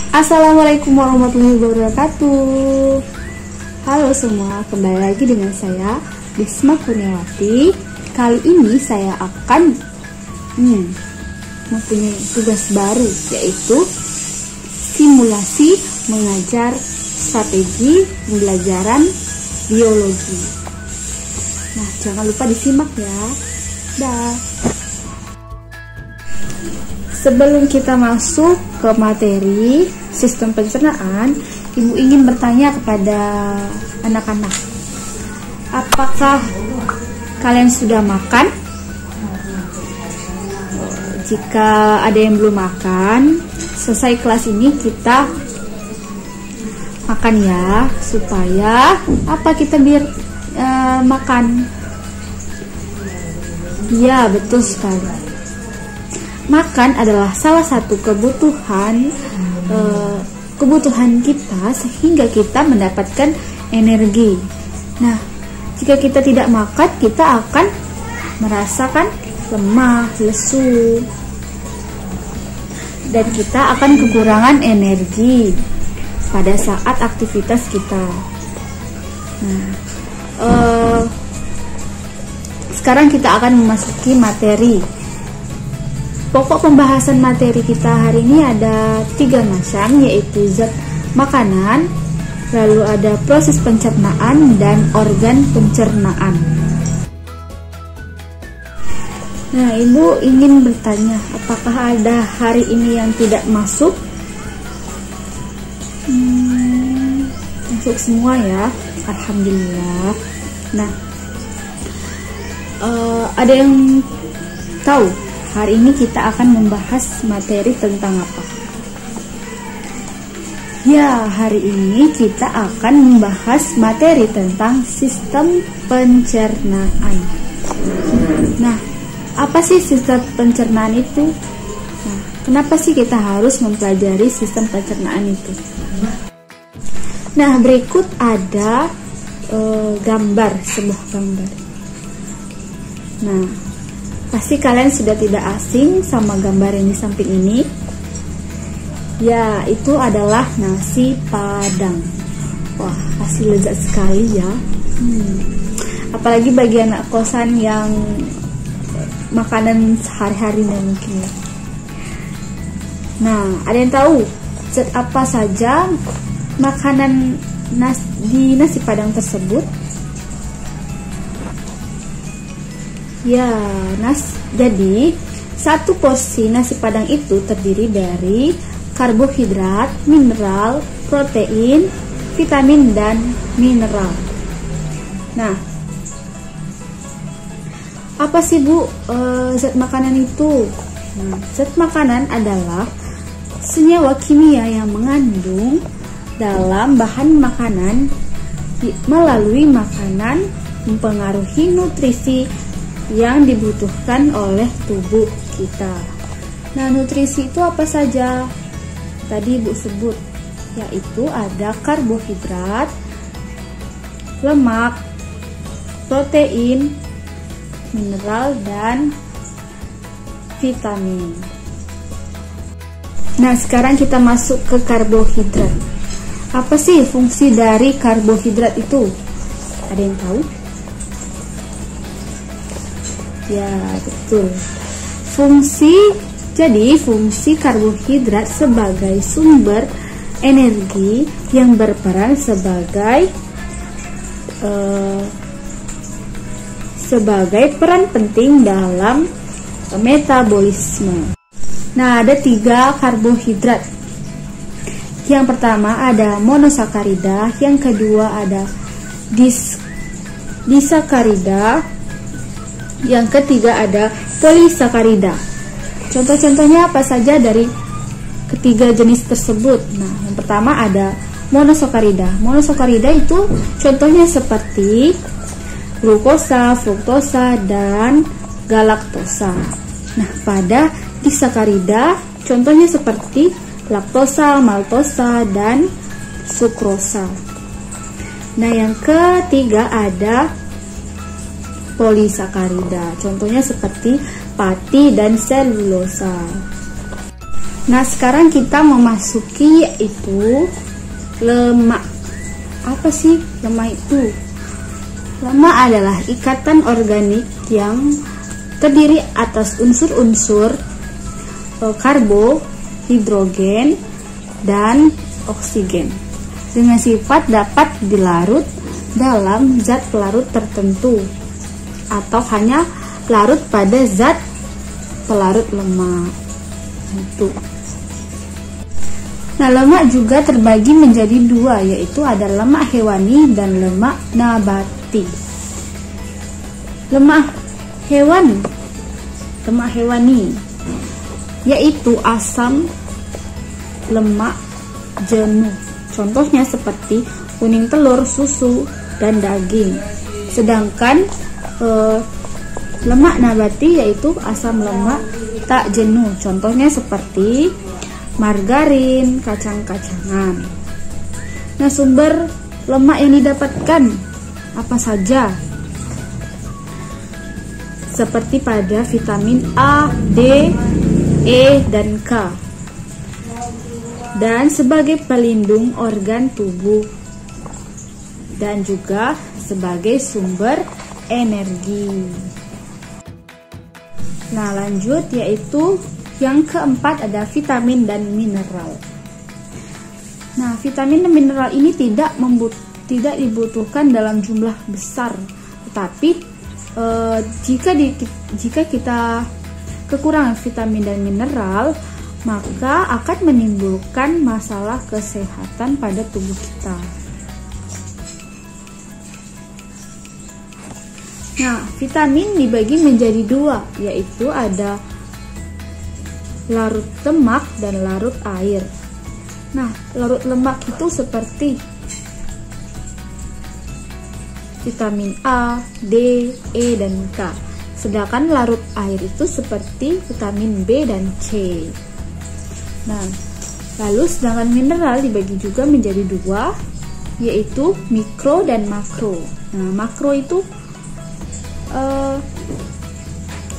Assalamualaikum warahmatullahi wabarakatuh. Halo semua, kembali lagi dengan saya Bisma Kurniawati. Kali ini saya akan mempunyai tugas baru, yaitu simulasi mengajar strategi pembelajaran biologi. Nah, jangan lupa disimak ya. Dah. Sebelum kita masuk ke materi sistem pencernaan, Ibu ingin bertanya kepada anak-anak, apakah kalian sudah makan? Jika ada yang belum makan, selesai kelas ini kita makan ya, supaya kita biar makan. Ya, betul sekali. Makan adalah salah satu kebutuhan kita sehingga kita mendapatkan energi. Nah, jika kita tidak makan, kita akan merasakan lemah, lesu, dan kita akan kekurangan energi pada saat aktivitas kita. Nah, sekarang kita akan memasuki materi. Pokok pembahasan materi kita hari ini ada 3 macam, yaitu zat makanan, lalu ada proses pencernaan, dan organ pencernaan. Nah, Ibu ingin bertanya, apakah ada hari ini yang tidak masuk? Masuk semua ya, alhamdulillah. Nah, ada yang tahu hari ini kita akan membahas materi tentang apa? Ya, hari ini kita akan membahas materi tentang sistem pencernaan. Nah, apa sih sistem pencernaan itu? Nah, kenapa sih kita harus mempelajari sistem pencernaan itu? Nah, berikut ada sebuah gambar. Nah, pasti kalian sudah tidak asing sama gambar yang di samping ini. Ya, itu adalah nasi padang. Wah, pasti lezat sekali ya. Apalagi bagi anak kosan yang makanan sehari-harinya mungkin ya. Nah, ada yang tahu zat apa saja makanan di nasi padang tersebut? Ya, jadi satu porsi nasi padang itu terdiri dari karbohidrat, mineral, protein, vitamin, dan mineral. Nah, apa sih Bu zat makanan itu? Nah, zat makanan adalah senyawa kimia yang mengandung dalam bahan makanan melalui makanan mempengaruhi nutrisi yang dibutuhkan oleh tubuh kita. Nah, nutrisi itu apa saja? Tadi Ibu sebut, yaitu ada karbohidrat, lemak, protein, mineral, dan vitamin. Nah, sekarang kita masuk ke karbohidrat. Apa sih fungsi dari karbohidrat itu? Ada yang tahu? Ya, betul. Fungsi karbohidrat sebagai sumber energi yang berperan sebagai peran penting dalam metabolisme. Nah, ada 3 karbohidrat. Yang pertama ada monosakarida, yang kedua ada disakarida, yang ketiga ada polisakarida. Contoh-contohnya apa saja dari ketiga jenis tersebut? Nah, yang pertama ada monosakarida. Monosakarida itu contohnya seperti glukosa, fruktosa, dan galaktosa. Nah, pada disakarida contohnya seperti laktosa, maltosa, dan sukrosa. Nah, yang ketiga ada polisakarida. Contohnya seperti pati dan selulosa. Nah, sekarang kita memasuki yaitu lemak. Apa sih lemak itu? Lemak adalah ikatan organik yang terdiri atas unsur-unsur karbo, hidrogen, dan oksigen dengan sifat dapat dilarut dalam zat pelarut tertentu atau hanya larut pada zat pelarut lemak. Itu. Nah, lemak juga terbagi menjadi dua, yaitu ada lemak hewani dan lemak nabati. Lemak hewani yaitu asam lemak jenuh. Contohnya seperti kuning telur, susu, dan daging. Sedangkan lemak nabati yaitu asam lemak tak jenuh. Contohnya seperti margarin, kacang-kacangan. Nah, sumber lemak yang didapatkan apa saja? Seperti pada vitamin A, D, E, dan K. Dan sebagai pelindung organ tubuh. Dan juga sebagai sumber energi. Nah, lanjut yaitu yang keempat ada vitamin dan mineral. Nah, vitamin dan mineral ini tidak dibutuhkan dalam jumlah besar, tetapi jika kita kekurangan vitamin dan mineral, maka akan menimbulkan masalah kesehatan pada tubuh kita. Nah, vitamin dibagi menjadi dua, yaitu ada larut lemak dan larut air. Nah, larut lemak itu seperti vitamin A, D, E, dan K. Sedangkan larut air itu seperti vitamin B dan C. Nah, lalu sedangkan mineral dibagi juga menjadi dua, yaitu mikro dan makro. Nah, makro itu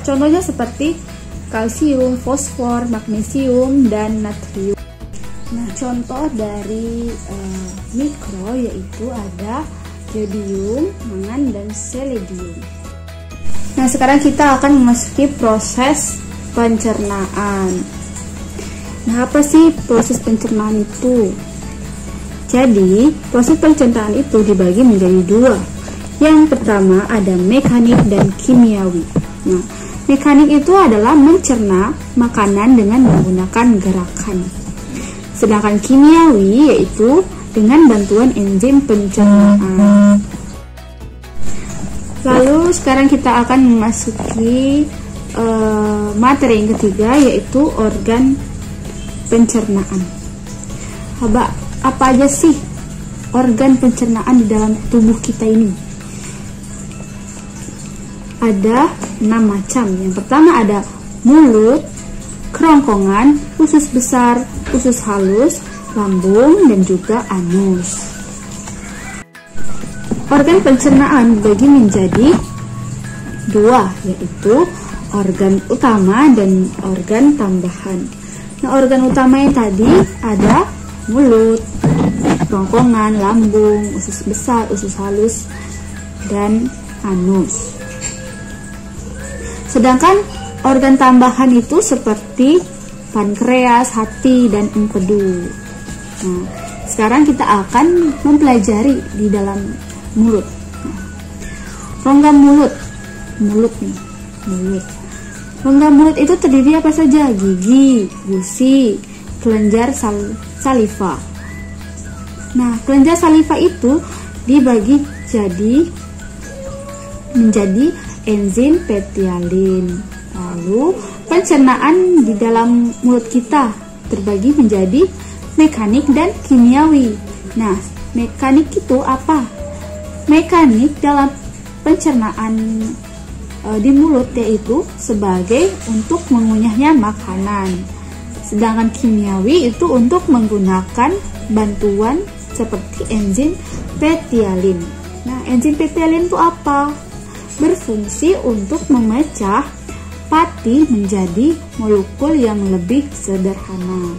contohnya seperti kalsium, fosfor, magnesium, dan natrium. Nah, contoh dari mikro yaitu ada jodium, mangan, dan selenium. Nah, sekarang kita akan memasuki proses pencernaan. Nah, apa sih proses pencernaan itu? Jadi, proses pencernaan itu dibagi menjadi dua. Yang pertama ada mekanik dan kimiawi. Nah, mekanik itu adalah mencerna makanan dengan menggunakan gerakan. Sedangkan kimiawi yaitu dengan bantuan enzim pencernaan. Lalu sekarang kita akan memasuki materi yang ketiga, yaitu organ pencernaan. Apa aja sih organ pencernaan di dalam tubuh kita ini? Ada 6 macam. Yang pertama ada mulut, kerongkongan, usus besar, usus halus, lambung, dan juga anus. Organ pencernaan dibagi menjadi dua, yaitu organ utama dan organ tambahan. Nah, organ utamanya tadi ada mulut, kerongkongan, lambung, usus besar, usus halus, dan anus. Sedangkan organ tambahan itu seperti pankreas, hati, dan empedu. Nah, sekarang kita akan mempelajari di dalam mulut. Rongga mulut. Mulut. Rongga mulut itu terdiri apa saja? Gigi, gusi, kelenjar saliva. Nah, kelenjar saliva itu dibagi menjadi enzim petialin. Lalu pencernaan di dalam mulut kita terbagi menjadi mekanik dan kimiawi. Nah, mekanik itu apa? Mekanik dalam pencernaan di mulut yaitu sebagai untuk mengunyahnya makanan. Sedangkan kimiawi itu untuk menggunakan bantuan seperti enzim petialin. Nah, enzim petialin itu apa? Berfungsi untuk memecah pati menjadi molekul yang lebih sederhana.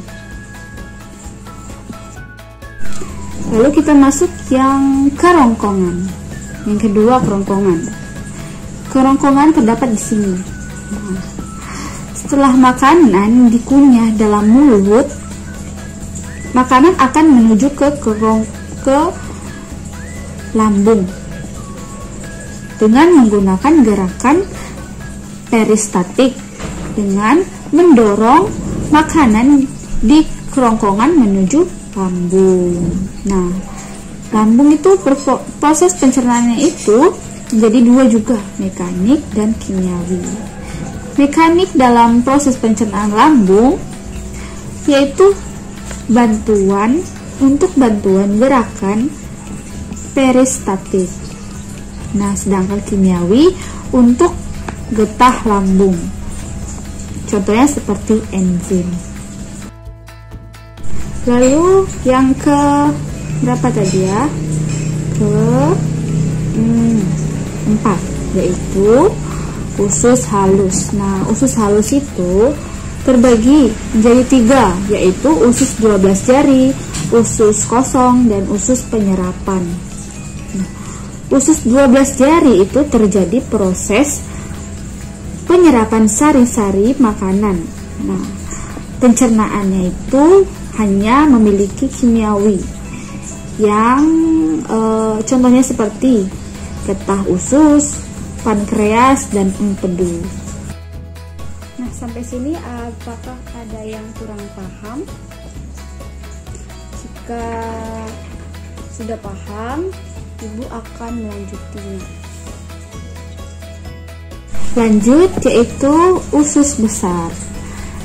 Lalu kita masuk yang kerongkongan. Yang kedua, kerongkongan. Kerongkongan terdapat di sini. Nah, setelah makanan dikunyah dalam mulut, makanan akan menuju ke lambung dengan menggunakan gerakan peristatik dengan mendorong makanan di kerongkongan menuju lambung. Nah, lambung itu proses pencernaannya itu menjadi dua juga, mekanik dan kimiawi. Mekanik dalam proses pencernaan lambung yaitu bantuan gerakan peristatik. Nah, sedangkan kimiawi untuk getah lambung. Contohnya seperti enzim. Lalu yang ke berapa tadi ya? Empat, yaitu usus halus. Nah, usus halus itu terbagi menjadi tiga, yaitu usus 12 jari, usus kosong, dan usus penyerapan. Nah, usus 12 jari itu terjadi proses penyerapan sari-sari makanan. Nah, pencernaannya itu hanya memiliki kimiawi yang contohnya seperti getah usus, pankreas, dan empedu. Nah, sampai sini apakah ada yang kurang paham? Jika sudah paham, Ibu akan melanjutinya. Lanjut, yaitu usus besar.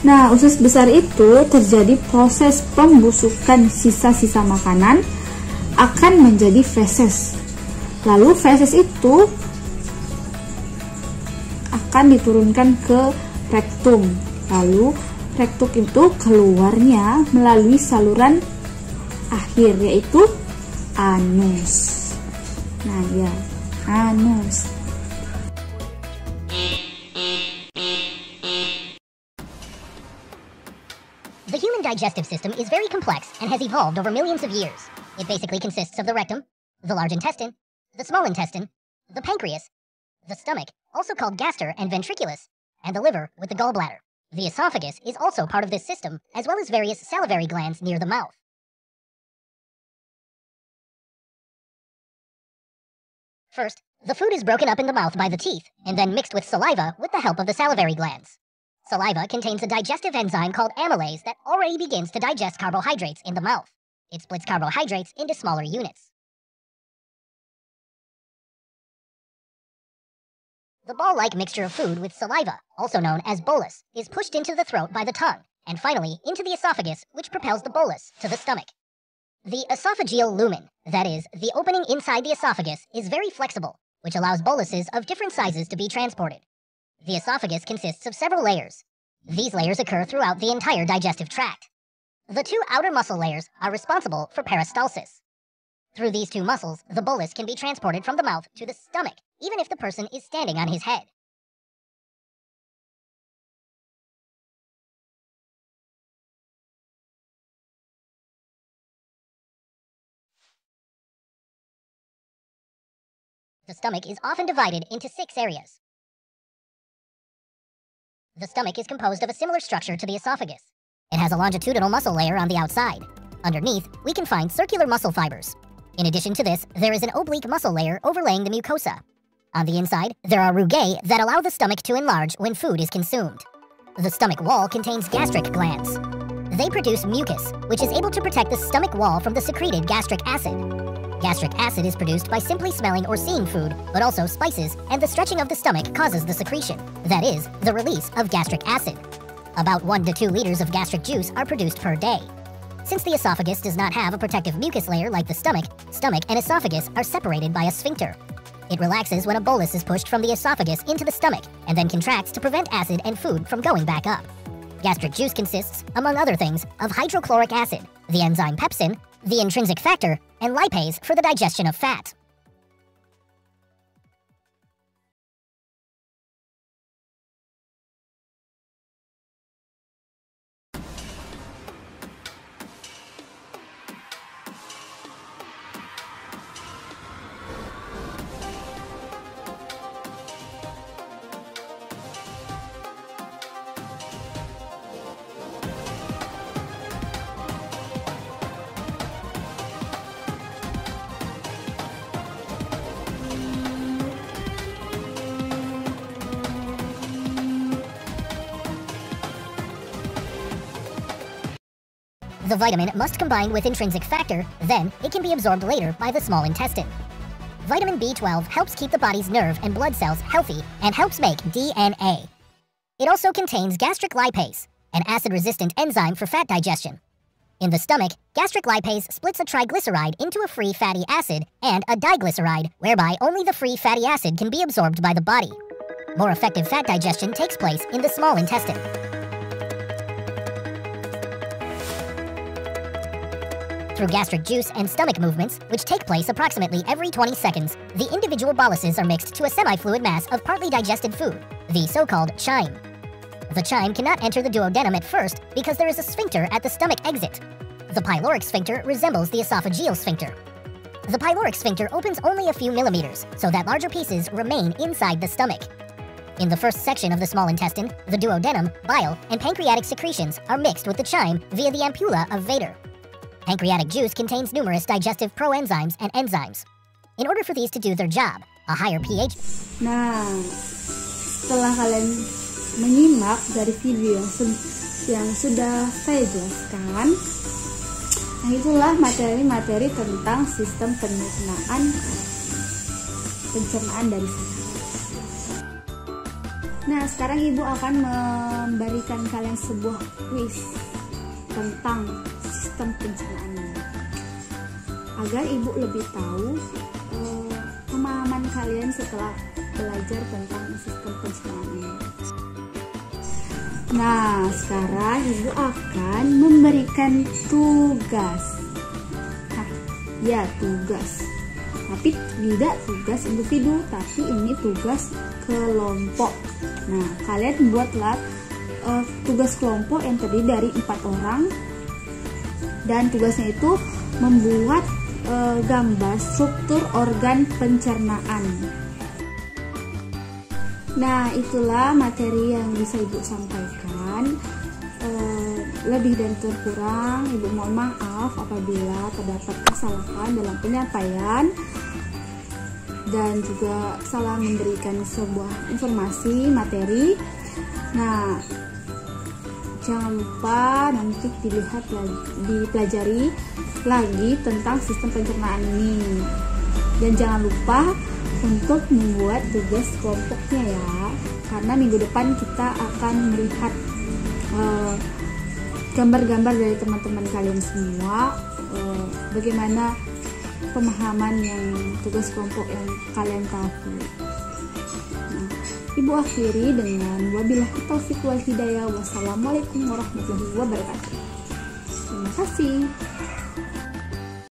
Nah, usus besar itu terjadi proses pembusukan sisa-sisa makanan akan menjadi feses. Lalu feses itu akan diturunkan ke rektum. Lalu rektum itu keluarnya melalui saluran akhir, yaitu anus. Nah, ya, anus. The human digestive system is very complex and has evolved over millions of years. It basically consists of the rectum, the large intestine, the small intestine, the pancreas, the stomach, also called gaster and ventriculus, and the liver with the gallbladder. The esophagus is also part of this system, as well as various salivary glands near the mouth. First, the food is broken up in the mouth by the teeth, and then mixed with saliva with the help of the salivary glands. Saliva contains a digestive enzyme called amylase that already begins to digest carbohydrates in the mouth. It splits carbohydrates into smaller units. The ball-like mixture of food with saliva, also known as bolus, is pushed into the throat by the tongue, and finally into the esophagus, which propels the bolus to the stomach. The esophageal lumen, that is, the opening inside the esophagus, is very flexible, which allows boluses of different sizes to be transported. The esophagus consists of several layers. These layers occur throughout the entire digestive tract. The two outer muscle layers are responsible for peristalsis. Through these two muscles, the bolus can be transported from the mouth to the stomach, even if the person is standing on his head. The stomach is often divided into 6 areas. The stomach is composed of a similar structure to the esophagus. It has a longitudinal muscle layer on the outside. Underneath, we can find circular muscle fibers. In addition to this, there is an oblique muscle layer overlaying the mucosa. On the inside, there are rugae that allow the stomach to enlarge when food is consumed. The stomach wall contains gastric glands. They produce mucus, which is able to protect the stomach wall from the secreted gastric acid. Gastric acid is produced by simply smelling or seeing food, but also spices, and the stretching of the stomach causes the secretion, that is, the release of gastric acid. About 1 to 2 liters of gastric juice are produced per day. Since the esophagus does not have a protective mucus layer like the stomach and esophagus are separated by a sphincter. It relaxes when a bolus is pushed from the esophagus into the stomach, and then contracts to prevent acid and food from going back up. Gastric juice consists, among other things, of hydrochloric acid, the enzyme pepsin, the intrinsic factor, and lipase for the digestion of fat. The vitamin must combine with intrinsic factor, then it can be absorbed later by the small intestine. Vitamin B12 helps keep the body's nerve and blood cells healthy and helps make DNA. It also contains gastric lipase, an acid-resistant enzyme for fat digestion. In the stomach, gastric lipase splits a triglyceride into a free fatty acid and a diglyceride, whereby only the free fatty acid can be absorbed by the body. More effective fat digestion takes place in the small intestine. Through gastric juice and stomach movements, which take place approximately every 20 seconds, the individual boluses are mixed to a semi-fluid mass of partly digested food, the so-called chyme. The chyme cannot enter the duodenum at first because there is a sphincter at the stomach exit. The pyloric sphincter resembles the esophageal sphincter. The pyloric sphincter opens only a few millimeters, so that larger pieces remain inside the stomach. In the first section of the small intestine, the duodenum, bile, and pancreatic secretions are mixed with the chyme via the ampulla of Vater. Pancreatic juice contains numerous digestive proenzymes and enzymes. In order for these to do their job, a higher pH... Nah, setelah kalian menyimak dari video yang sudah saya jelaskan, nah itulah materi-materi tentang sistem pencernaan dari sini. Nah, sekarang Ibu akan memberikan kalian sebuah quiz tentang sistem pencernaan ini, agar Ibu lebih tahu pemahaman kalian setelah belajar tentang sistem pencernaan ini. Nah, sekarang Ibu akan memberikan tugas. Tugas. Tapi tidak tugas individu, tapi ini tugas kelompok. Nah, kalian buatlah tugas kelompok yang terdiri dari 4 orang. Dan tugasnya itu membuat gambar struktur organ pencernaan. Nah, itulah materi yang bisa Ibu sampaikan. Lebih dan kurang, Ibu mohon maaf apabila terdapat kesalahan dalam penyampaian dan juga salah memberikan sebuah informasi materi. Nah, jangan lupa nanti dipelajari lagi tentang sistem pencernaan ini. Dan jangan lupa untuk membuat tugas kelompoknya ya, karena minggu depan kita akan melihat gambar-gambar dari teman-teman kalian semua, bagaimana pemahaman yang tugas kelompok yang kalian tahu. Nah, Ibu akhiri dengan wabillahi taufiq wal hidayah. Wassalamualaikum warahmatullahi wabarakatuh. Terima kasih.